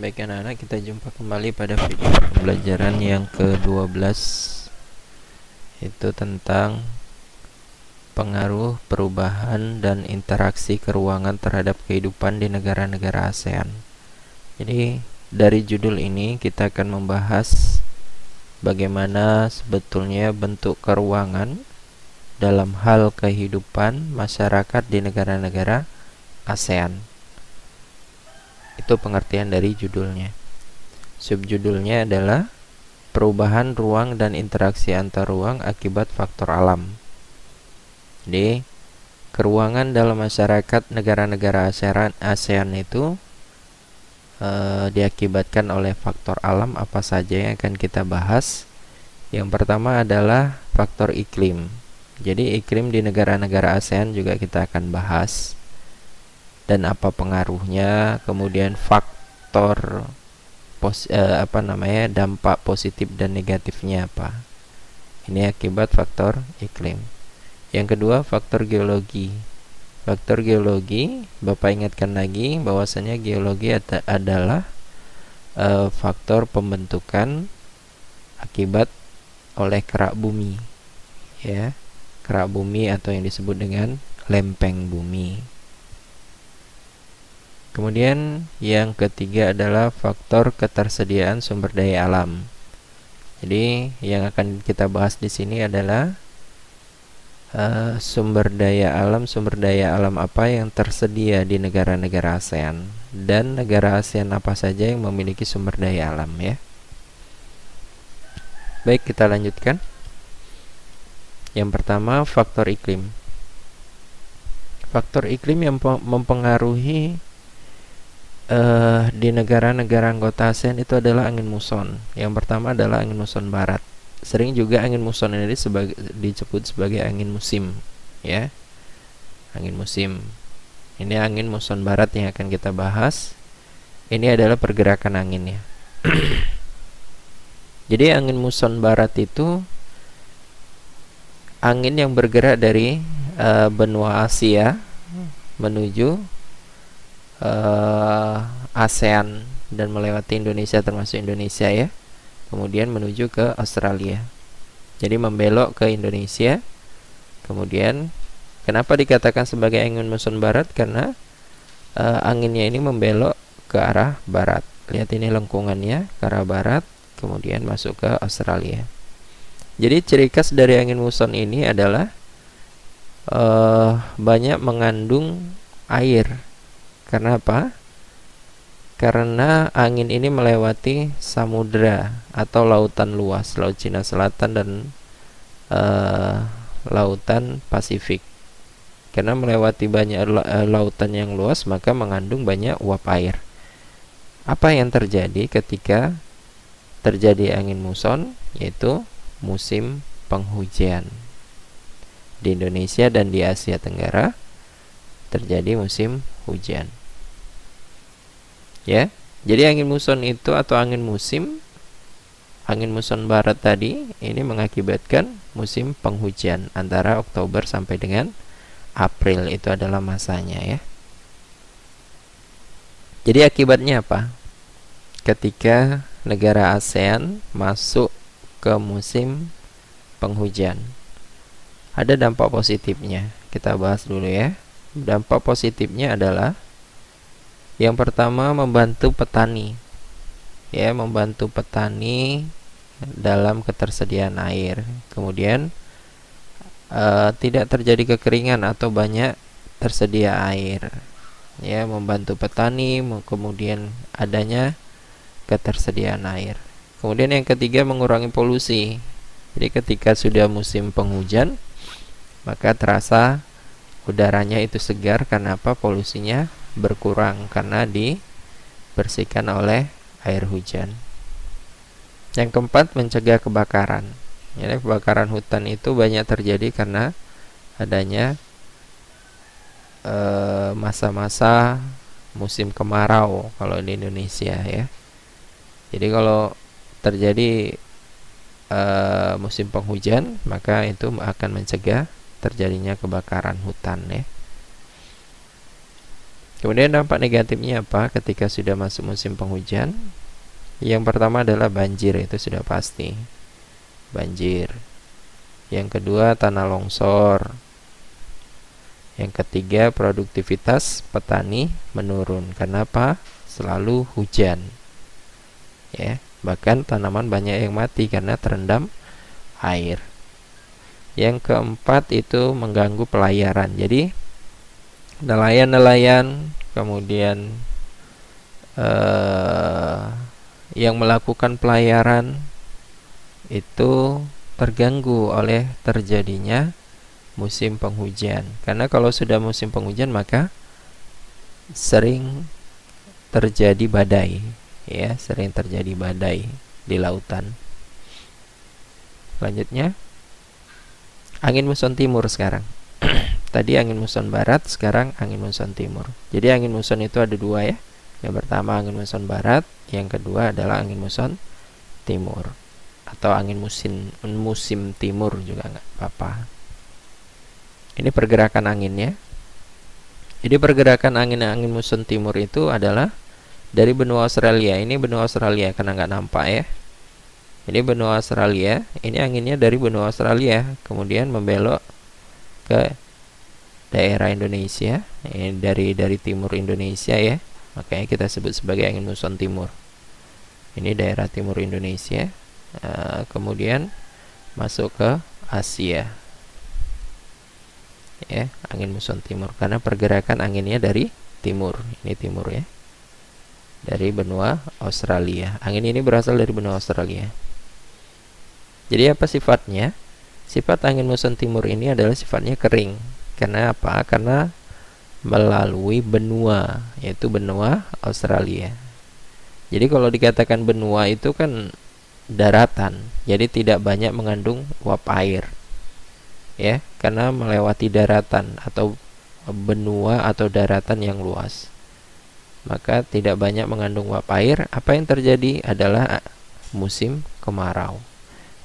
Baik anak-anak, kita jumpa kembali pada video pembelajaran yang ke-12, itu tentang pengaruh perubahan dan interaksi keruangan terhadap kehidupan di negara-negara ASEAN. Jadi dari judul ini kita akan membahas bagaimana sebetulnya bentuk keruangan dalam hal kehidupan masyarakat di negara-negara ASEAN. Itu pengertian dari judulnya. Subjudulnya adalah perubahan ruang dan interaksi antar ruang akibat faktor alam. Jadi, keruangan dalam masyarakat negara-negara ASEAN itu diakibatkan oleh faktor alam apa saja yang akan kita bahas. Yang pertama adalah faktor iklim. Jadi, iklim di negara-negara ASEAN juga kita akan bahas. Dan apa pengaruhnya, kemudian faktor dampak positif dan negatifnya apa. Ini akibat faktor iklim. Yang kedua, faktor geologi. Faktor geologi, Bapak ingatkan lagi bahwasanya geologi adalah faktor pembentukan akibat oleh kerak bumi, ya, kerak bumi atau yang disebut dengan lempeng bumi. Kemudian yang ketiga adalah faktor ketersediaan sumber daya alam. Jadi yang akan kita bahas di sini adalah sumber daya alam apa yang tersedia di negara-negara ASEAN dan negara ASEAN apa saja yang memiliki sumber daya alam, ya. Baik, kita lanjutkan. Yang pertama, faktor iklim. Faktor iklim yang mempengaruhi di negara-negara anggota ASEAN itu adalah angin muson. Yang pertama adalah angin muson barat. Sering juga angin muson ini disebut sebagai angin musim, ya. Angin musim. Ini angin muson barat yang akan kita bahas. Ini adalah pergerakan anginnya. Jadi angin muson barat itu angin yang bergerak dari benua Asia menuju ASEAN dan melewati Indonesia, termasuk Indonesia, ya. Kemudian menuju ke Australia. Jadi membelok ke Indonesia. Kemudian kenapa dikatakan sebagai angin muson barat? Karena anginnya ini membelok ke arah barat. Lihat ini lengkungannya ke arah barat, kemudian masuk ke Australia. Jadi ciri khas dari angin muson ini adalah banyak mengandung air. Karena apa? Karena angin ini melewati samudra atau lautan luas, Laut Cina Selatan dan lautan Pasifik. Karena melewati banyak lautan yang luas, maka mengandung banyak uap air. Apa yang terjadi ketika terjadi angin muson? Yaitu musim penghujan. Di Indonesia dan di Asia Tenggara terjadi musim hujan, ya. Jadi angin muson itu atau angin musim, angin muson barat tadi ini mengakibatkan musim penghujan antara Oktober sampai dengan April, itu adalah masanya, ya. Jadi akibatnya apa? Ketika negara ASEAN masuk ke musim penghujan, ada dampak positifnya. Kita bahas dulu, ya. Dampak positifnya adalah yang pertama, membantu petani, ya, membantu petani dalam ketersediaan air. Kemudian tidak terjadi kekeringan atau banyak tersedia air, ya, membantu petani, kemudian adanya ketersediaan air. Kemudian yang ketiga, mengurangi polusi. Jadi ketika sudah musim penghujan, maka terasa udaranya itu segar. Karena apa? Polusinya berkurang karena dibersihkan oleh air hujan. Yang keempat, mencegah kebakaran. Jadi kebakaran hutan itu banyak terjadi karena adanya masa-masa musim kemarau kalau di Indonesia, ya. Jadi kalau terjadi musim penghujan, maka itu akan mencegah terjadinya kebakaran hutan, ya. Kemudian dampak negatifnya apa ketika sudah masuk musim penghujan? Yang pertama adalah banjir, itu sudah pasti. Banjir. Yang kedua tanah longsor. Yang ketiga produktivitas petani menurun. Kenapa? Selalu hujan. Ya, bahkan tanaman banyak yang mati karena terendam air. Yang keempat itu mengganggu pelayaran. Jadi nelayan-nelayan, kemudian yang melakukan pelayaran itu terganggu oleh terjadinya musim penghujan. Karena kalau sudah musim penghujan maka sering terjadi badai, ya, sering terjadi badai di lautan. Selanjutnya angin muson timur sekarang. Tadi angin muson barat, sekarang angin muson timur. Jadi angin muson itu ada dua, ya. Yang pertama angin muson barat, yang kedua adalah angin muson timur. Atau angin musim timur juga nggak apa-apa. Ini pergerakan anginnya. Jadi pergerakan angin muson timur itu adalah dari benua Australia. Ini benua Australia karena nggak nampak, ya. Ini benua Australia. Ini anginnya dari benua Australia, kemudian membelok ke daerah Indonesia. Ini dari timur Indonesia, ya. Makanya kita sebut sebagai angin muson timur. Ini daerah timur Indonesia. Kemudian masuk ke Asia, ya, angin muson timur karena pergerakan anginnya dari timur. Ini timur, ya, dari benua Australia. Angin ini berasal dari benua Australia. Jadi apa sifatnya? Sifat angin muson timur ini adalah sifatnya kering. Karena apa? Karena melalui benua, yaitu benua Australia. Jadi kalau dikatakan benua itu kan daratan, jadi tidak banyak mengandung uap air, ya, karena melewati daratan atau benua atau daratan yang luas, maka tidak banyak mengandung uap air. Apa yang terjadi adalah musim kemarau.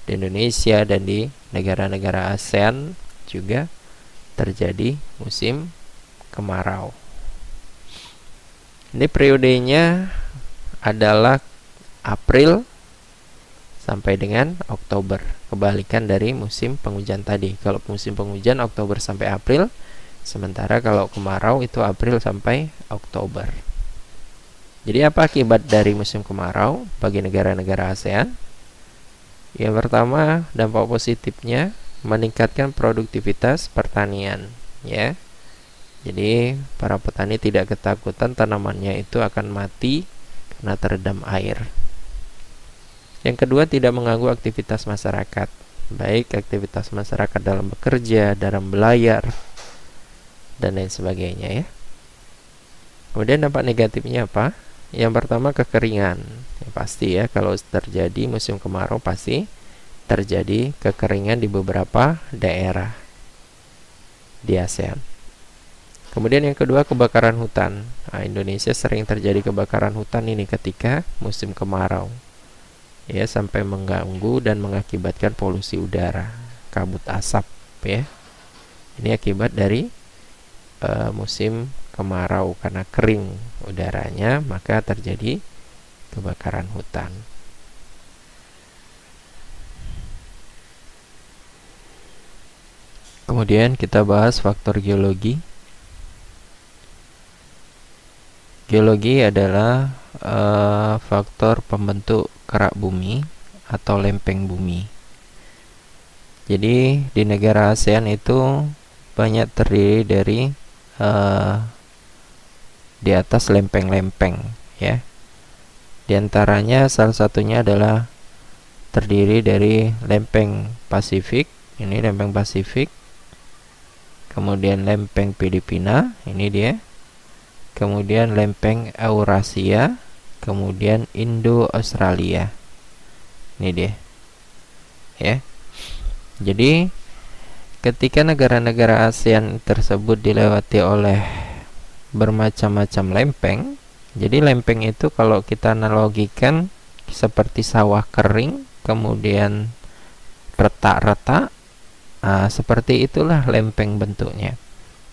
Di Indonesia dan di negara-negara ASEAN juga terjadi musim kemarau. Ini periodenya adalah April sampai dengan Oktober. Kebalikan dari musim penghujan tadi. Kalau musim penghujan Oktober sampai April, sementara kalau kemarau itu April sampai Oktober. Jadi apa akibat dari musim kemarau bagi negara-negara ASEAN? Yang pertama, dampak positifnya meningkatkan produktivitas pertanian, ya. Jadi para petani tidak ketakutan tanamannya itu akan mati karena terendam air. Yang kedua, tidak mengganggu aktivitas masyarakat, baik aktivitas masyarakat dalam bekerja, dalam belayar, dan lain sebagainya, ya. Kemudian dampak negatifnya apa? Yang pertama, kekeringan. Ya, pasti, ya, kalau terjadi musim kemarau pasti terjadi kekeringan di beberapa daerah di ASEAN. Kemudian yang kedua, kebakaran hutan. Indonesia sering terjadi kebakaran hutan ini ketika musim kemarau, ya, sampai mengganggu dan mengakibatkan polusi udara, kabut asap, ya. Ini akibat dari musim kemarau karena kering udaranya, maka terjadi kebakaran hutan. Kemudian kita bahas faktor geologi. Geologi adalah faktor pembentuk kerak bumi atau lempeng bumi. Jadi di negara ASEAN itu banyak terdiri dari di atas lempeng-lempeng, ya. Di antaranya salah satunya adalah terdiri dari lempeng Pasifik. Ini lempeng Pasifik. Kemudian lempeng Filipina, ini dia. Kemudian lempeng Eurasia, kemudian Indo-Australia. Ini dia. Ya. Jadi ketika negara-negara ASEAN tersebut dilewati oleh bermacam-macam lempeng, jadi lempeng itu kalau kita analogikan seperti sawah kering, kemudian retak-retak, seperti itulah lempeng bentuknya.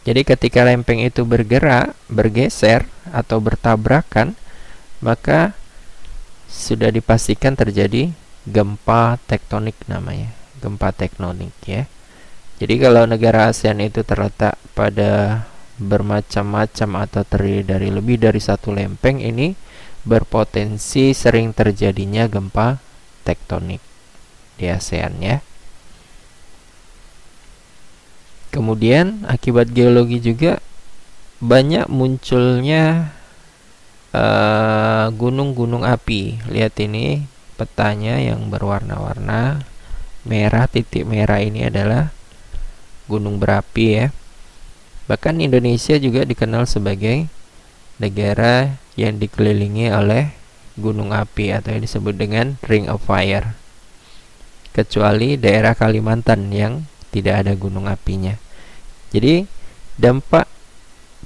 Jadi ketika lempeng itu bergerak, bergeser atau bertabrakan, maka sudah dipastikan terjadi gempa tektonik namanya, gempa tektonik ya. Jadi kalau negara ASEAN itu terletak pada bermacam-macam atau terdiri dari lebih dari satu lempeng, ini berpotensi sering terjadinya gempa tektonik di ASEAN ya. Kemudian akibat geologi juga banyak munculnya gunung-gunung api. Lihat ini petanya yang berwarna-warna merah, titik merah ini adalah gunung berapi ya. Bahkan Indonesia juga dikenal sebagai negara yang dikelilingi oleh gunung api atau yang disebut dengan Ring of Fire. Kecuali daerah Kalimantan yang tidak ada gunung apinya. Jadi dampak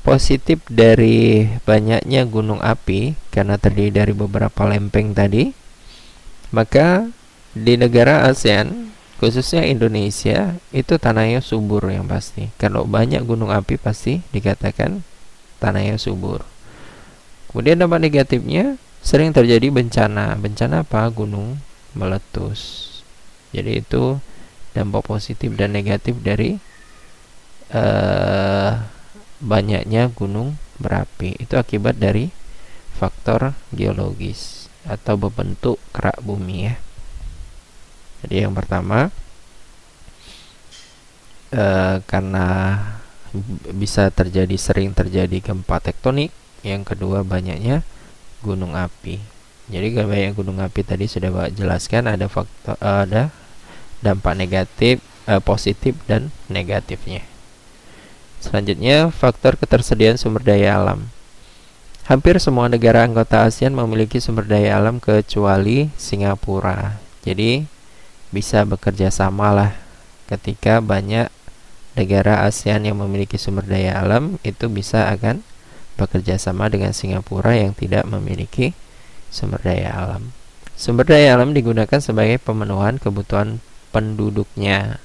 positif dari banyaknya gunung api karena terdiri dari beberapa lempeng tadi, maka di negara ASEAN khususnya Indonesia itu tanahnya subur yang pasti. Kalau banyak gunung api pasti dikatakan tanahnya subur. Kemudian dampak negatifnya sering terjadi bencana. Bencana apa? Gunung meletus. Jadi itu dampak positif dan negatif dari banyaknya gunung berapi. Itu akibat dari faktor geologis atau berbentuk kerak bumi ya. Jadi yang pertama karena bisa terjadi, sering terjadi gempa tektonik. Yang kedua banyaknya gunung api. Jadi kalau banyak gunung api tadi sudah Pak jelaskan, ada faktor, ada dampak negatif, positif dan negatifnya. Selanjutnya faktor ketersediaan sumber daya alam. Hampir semua negara anggota ASEAN memiliki sumber daya alam kecuali Singapura. Jadi bisa bekerja sama lah ketika banyak negara ASEAN yang memiliki sumber daya alam, itu bisa akan bekerja sama dengan Singapura yang tidak memiliki sumber daya alam. Sumber daya alam digunakan sebagai pemenuhan kebutuhan penduduknya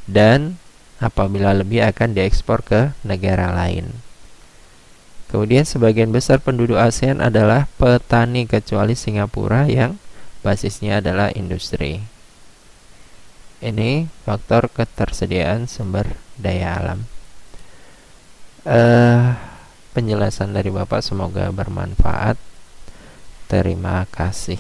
dan apabila lebih akan diekspor ke negara lain. Kemudian sebagian besar penduduk ASEAN adalah petani kecuali Singapura yang basisnya adalah industri. Ini faktor ketersediaan sumber daya alam. Penjelasan dari Bapak semoga bermanfaat. Terima kasih.